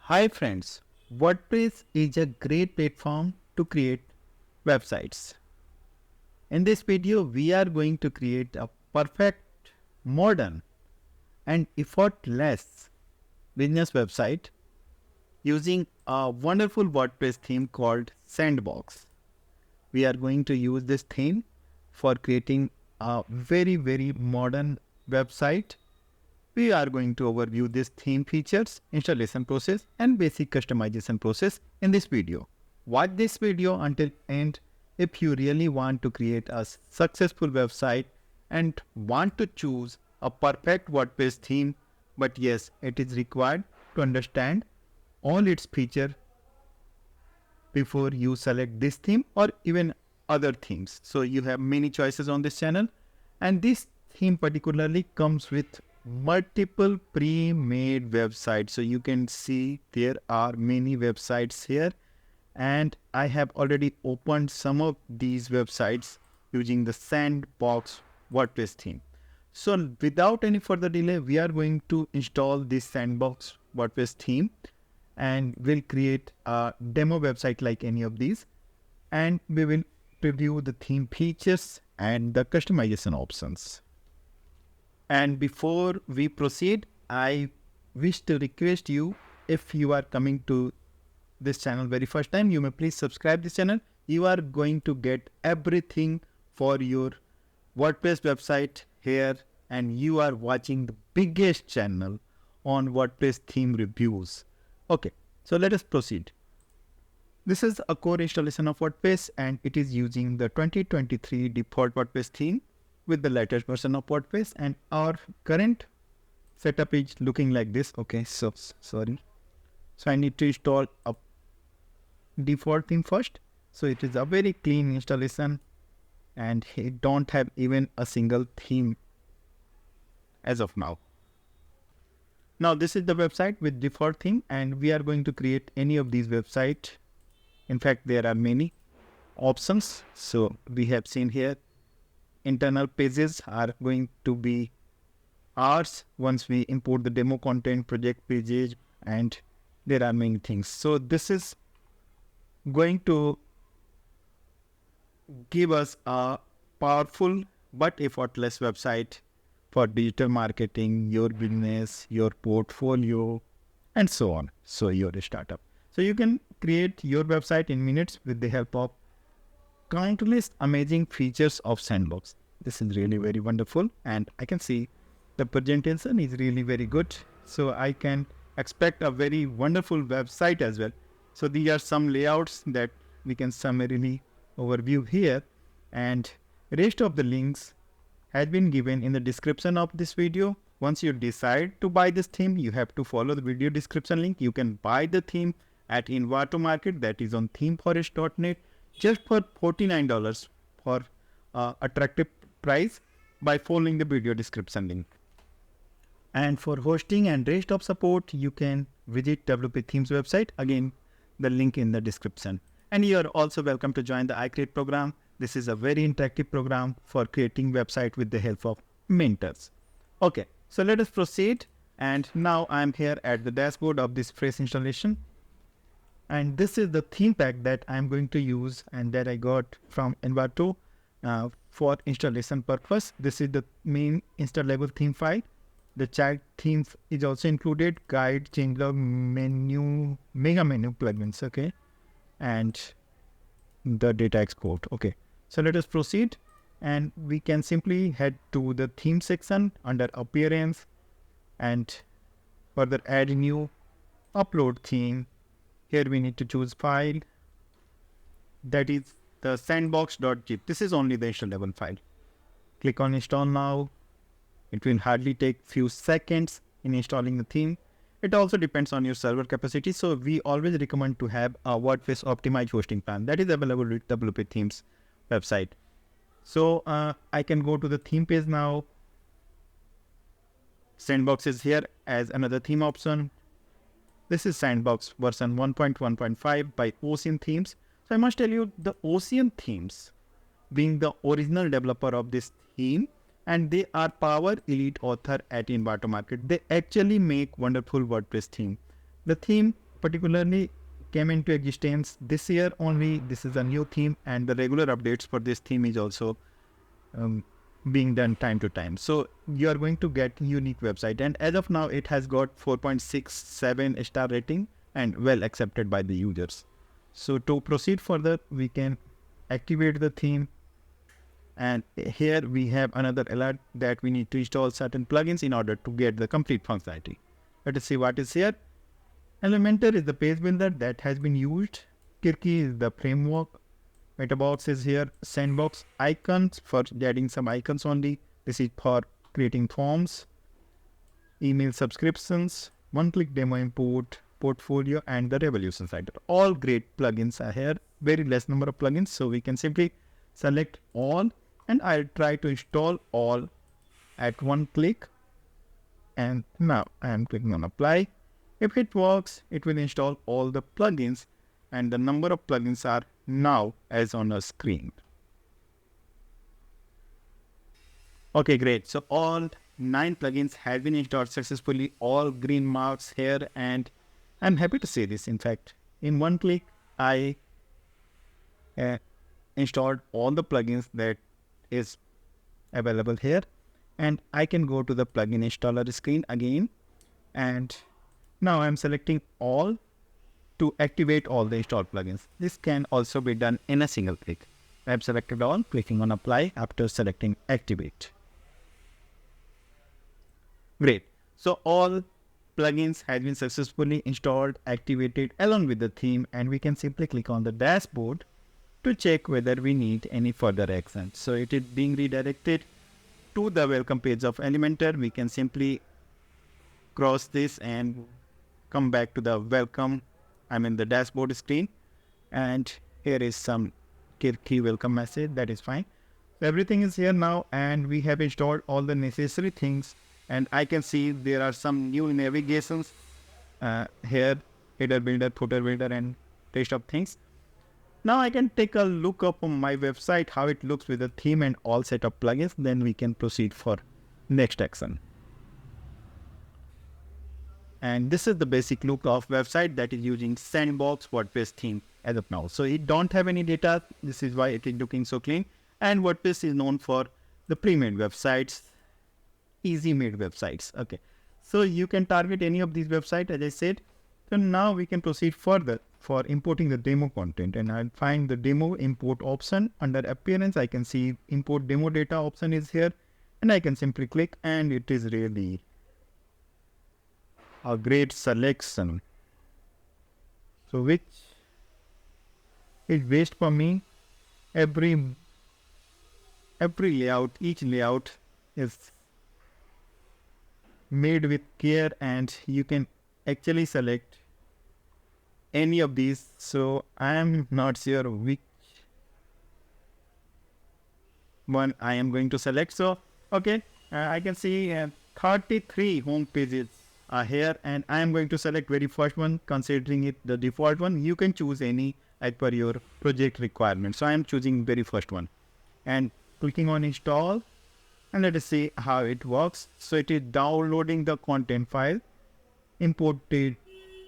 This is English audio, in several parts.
Hi friends, WordPress is a great platform to create websites. In this video, we are going to create a perfect, modern and effortless business website using a wonderful WordPress theme called Sandbox. We are going to use this theme for creating a very modern website. We are going to overview this theme features, installation process and basic customization process in this video. Watch this video until end if you really want to create a successful website and want to choose a perfect WordPress theme. But yes, it is required to understand all its features before you select this theme or even other themes. So you have many choices on this channel, and this theme particularly comes with multiple pre-made websites. So you can see there are many websites here, and I have already opened some of these websites using the Sandbox WordPress theme. So without any further delay, we are going to install this Sandbox WordPress theme and we'll create a demo website like any of these, and we will preview the theme features and the customization options. And before we proceed, I wish to request you, if you are coming to this channel very first time, you may please subscribe this channel. You are going to get everything for your WordPress website here, and you are watching the biggest channel on WordPress theme reviews. Okay, so let us proceed. This is a core installation of WordPress, and it is using the 2023 default WordPress theme with the latest version of WordPress, and our current setup is looking like this. Okay, so sorry. So I need to install a default theme first. So it is a very clean installation and it don't have even a single theme as of now. Now this is the website with default theme, and we are going to create any of these websites. In fact, there are many options. So we have seen here internal pages are going to be ours once we import the demo content, project pages, and there are many things. So this is going to give us a powerful but effortless website for digital marketing, your business, your portfolio, and so on. So your startup. So you can create your website in minutes with the help of countless amazing features of Sandbox. This is really very wonderful, and I can see the presentation is really very good. So I can expect a very wonderful website as well. So these are some layouts that we can summarily overview here, and rest of the links has been given in the description of this video. Once you decide to buy this theme, you have to follow the video description link. You can buy the theme at Envato Market, that is on themeforest.net, just for $49 for attractive price by following the video description link. And for hosting and rest of support, you can visit WP Themes website, again the link in the description. And you are also welcome to join the iCreate program. This is a very interactive program for creating website with the help of mentors. Okay, so let us proceed. And now I'm here at the dashboard of this fresh installation. And this is the theme pack that I'm going to use and that I got from Envato for installation purpose. This is the main installable theme file. The child themes is also included: guide, changelog, menu, mega menu plugins. Okay, and the data export. Okay, so let us proceed, and we can simply head to the theme section under appearance and further add new, upload theme. Here we need to choose file, that is the sandbox.zip. This is only the installable file. Click on install now. It will hardly take few seconds in installing the theme. It also depends on your server capacity. So we always recommend to have a WordPress optimized hosting plan that is available with WP Themes website. So I can go to the theme page now. Sandbox is here as another theme option. This is Sandbox version 1.1.5 by Ocean Themes. So I must tell you, the Ocean Themes being the original developer of this theme, and they are Power Elite author at Envato Market. They actually make wonderful WordPress theme. The theme particularly came into existence this year only. This is a new theme, and the regular updates for this theme is also um, being done time to time. So you are going to get unique website, and as of now it has got 4.67 star rating and well accepted by the users. So to proceed further, we can activate the theme, and here we have another alert that we need to install certain plugins in order to get the complete functionality. Let us see what is here. Elementor is the page builder that has been used. Kirki is the framework. Metabox is here. Sandbox icons for adding some icons only. This is for creating forms. Email subscriptions. One-click demo import. Portfolio and the Revolution Cider. All great plugins are here. Very less number of plugins. So we can simply select all, and I'll try to install all at one click. And now I am clicking on apply. If it works, it will install all the plugins, and the number of plugins are now as on a screen. Okay, great. So all 9 plugins have been installed successfully, all green marks here, and I'm happy to say this. In fact, in one click, I installed all the plugins that is available here, and I can go to the plugin installer screen again, and now I'm selecting all to activate all the installed plugins. This can also be done in a single click. I've selected all, clicking on apply after selecting activate. Great. So all plugins have been successfully installed, activated along with the theme, and we can simply click on the dashboard to check whether we need any further action. So it is being redirected to the welcome page of Elementor. We can simply cross this and come back to the welcome, the dashboard screen, and here is some key welcome message. That is fine. So everything is here now, and we have installed all the necessary things, and I can see there are some new navigations here, header builder, footer builder, and rest of things. Now I can take a look up on my website how it looks with the theme and all set of plugins. Then we can proceed for next action. And this is the basic look of website that is using Sandbox WordPress theme as of now. So it don't have any data. This is why it is looking so clean. And WordPress is known for the pre-made websites, easy-made websites. Okay, so you can target any of these websites, as I said. So now we can proceed further for importing the demo content, and I'll find the demo import option. Under appearance, I can see import demo data option is here, and I can simply click, and it is really a great selection. So which is best for me. Every layout, each layout is made with care, and you can actually select any of these. So I am not sure which one I am going to select. So okay, I can see 33 home pages are here, and I am going to select very first one, considering it the default one. You can choose any as per your project requirement. So I am choosing very first one and clicking on install, and let us see how it works. So it is downloading the content file, imported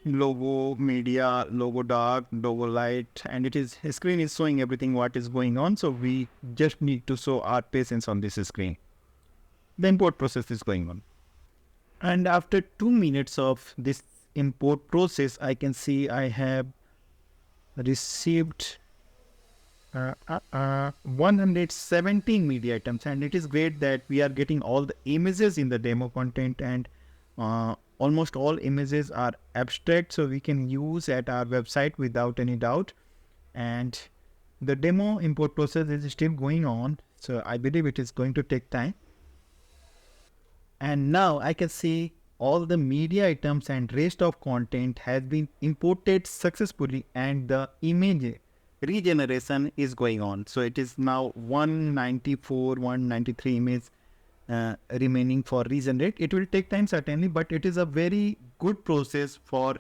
logo, media, logo dark, logo light, and it is screen is showing everything what is going on. So we just need to show our patience on this screen. The import process is going on, and after 2 minutes of this import process, I can see I have received 117 media items, and it is great that we are getting all the images in the demo content, and almost all images are abstract, so we can use at our website without any doubt. And the demo import process is still going on, so I believe it is going to take time. And now I can see all the media items and rest of content has been imported successfully, and the image regeneration is going on. So it is now 194, 193 images remaining for regenerate. It will take time certainly, but it is a very good process for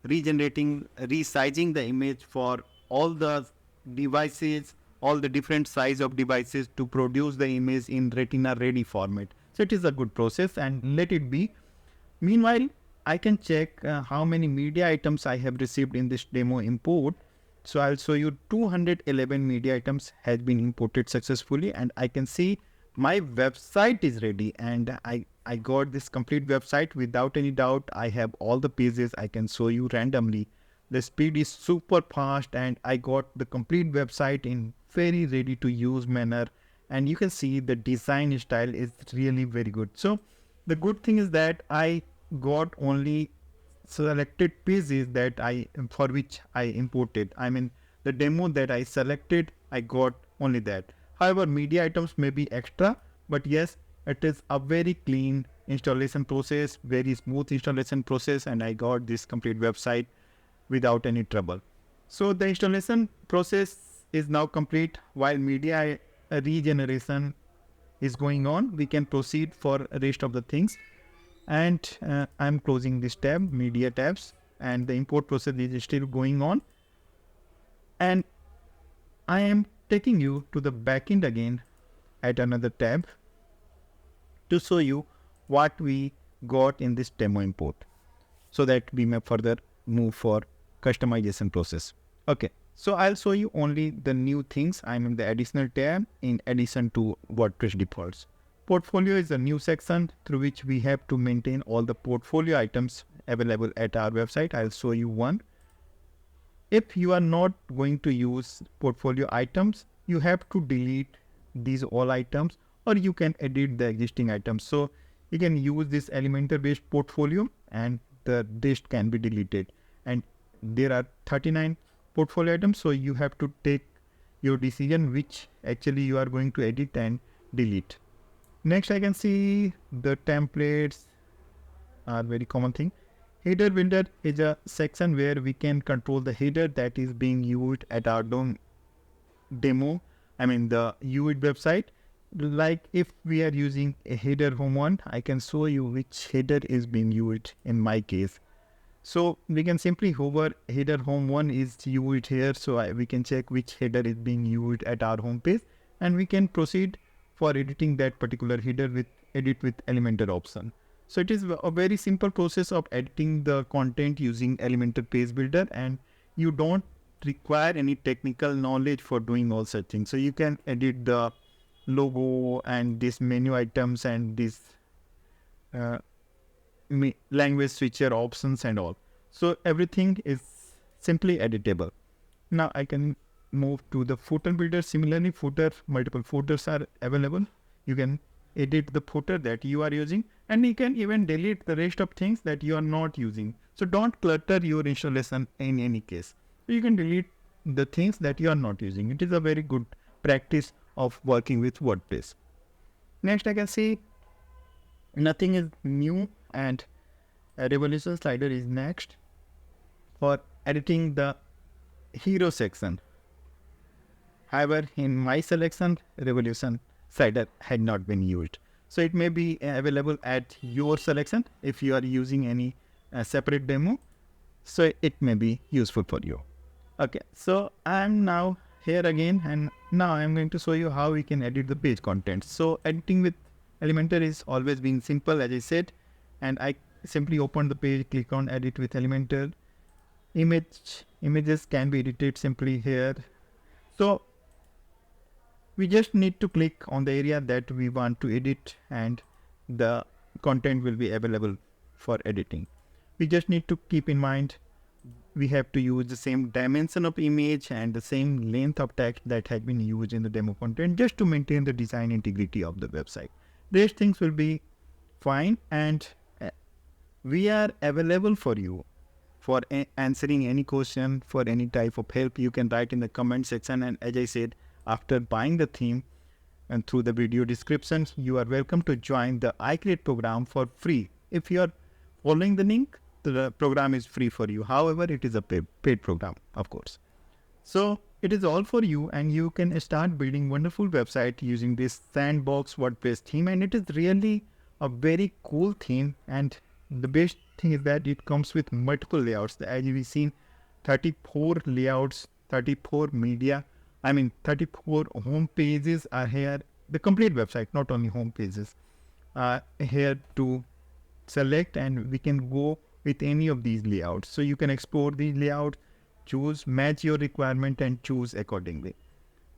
regenerating, resizing the image for all the devices, all the different size of devices to produce the image in retina ready format. So it is a good process, and let it be. Meanwhile, I can check how many media items I have received in this demo import. So I'll show you 211 media items has been imported successfully, and I can see my website is ready, and I got this complete website without any doubt. I have all the pages I can show you randomly. The speed is super fast, and I got the complete website in very ready to use manner, and you can see the design style is really very good. So the good thing is that I got only selected pages that I for which I imported. I mean, the demo that I selected, I got only that. However, media items may be extra, but yes, it is a very clean installation process, very smooth installation process, and I got this complete website without any trouble. So the installation process is now complete. While media regeneration is going on, we can proceed for rest of the things. And I'm closing this tab, media tabs, and the import process is still going on. And I am taking you to the backend again at another tab to show you what we got in this demo import, so that we may further move for customization process. Okay, so I'll show you only the new things. I'm in the additional tab in addition to WordPress defaults. Portfolio is a new section through which we have to maintain all the portfolio items available at our website. I'll show you one. If you are not going to use portfolio items, you have to delete these all items, or you can edit the existing items. So you can use this Elementor based portfolio, and the rest can be deleted. And there are 39 portfolio items, so you have to take your decision which actually you are going to edit and delete. Next, I can see the templates are very common thing. Header builder is a section where we can control the header that is being used at our demo. I mean the UID website. Like if we are using a header home one, I can show you which header is being used in my case. So we can simply hover header home one is used here. So we can check which header is being used at our home page, and we can proceed for editing that particular header with edit with Elementor option. So it is a very simple process of editing the content using Elementor page builder, and you don't require any technical knowledge for doing all such things. So you can edit the logo and this menu items and this language switcher options and all. So everything is simply editable. Now I can move to the footer builder. Similarly, multiple footers are available. You can edit the footer that you are using, and you can even delete the rest of things that you are not using. So don't clutter your installation in any case. So you can delete the things that you are not using. It is a very good practice of working with WordPress. Next, I can see nothing is new, and a revolution slider is next for editing the hero section. However, in my selection, revolution slider had not been used. So it may be available at your selection if you are using any separate demo. So it may be useful for you. Okay, so I'm now here again, and now I'm going to show you how we can edit the page content. So editing with Elementor is always being simple, as I said, and I simply open the page, click on edit with Elementor. Images can be edited simply here. So we just need to click on the area that we want to edit, and the content will be available for editing. We just need to keep in mind we have to use the same dimension of image and the same length of text that has been used in the demo content, just to maintain the design integrity of the website. These things will be fine, and we are available for you for answering any question, for any type of help. You can write in the comment section, and as I said, after buying the theme and through the video descriptions, you are welcome to join the iCreate program for free. If you are following the link, the program is free for you. However, it is a paid program, of course. So it is all for you, and you can start building wonderful website using this Sandbox WordPress theme. And it is really a very cool theme, and the best thing is that it comes with multiple layouts. As we've seen, 34 layouts, 34 media, 34 home pages are here. The complete website, not only home pages, are here to select, and we can go with any of these layouts. So you can explore these layouts, choose, match your requirement and choose accordingly.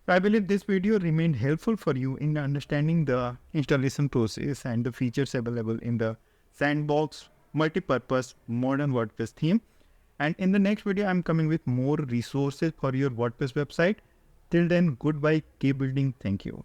So I believe this video remained helpful for you in understanding the installation process and the features available in the Sandbox multi-purpose modern WordPress theme. And in the next video, I'm coming with more resources for your WordPress website. Till then, goodbye, keep building. Thank you.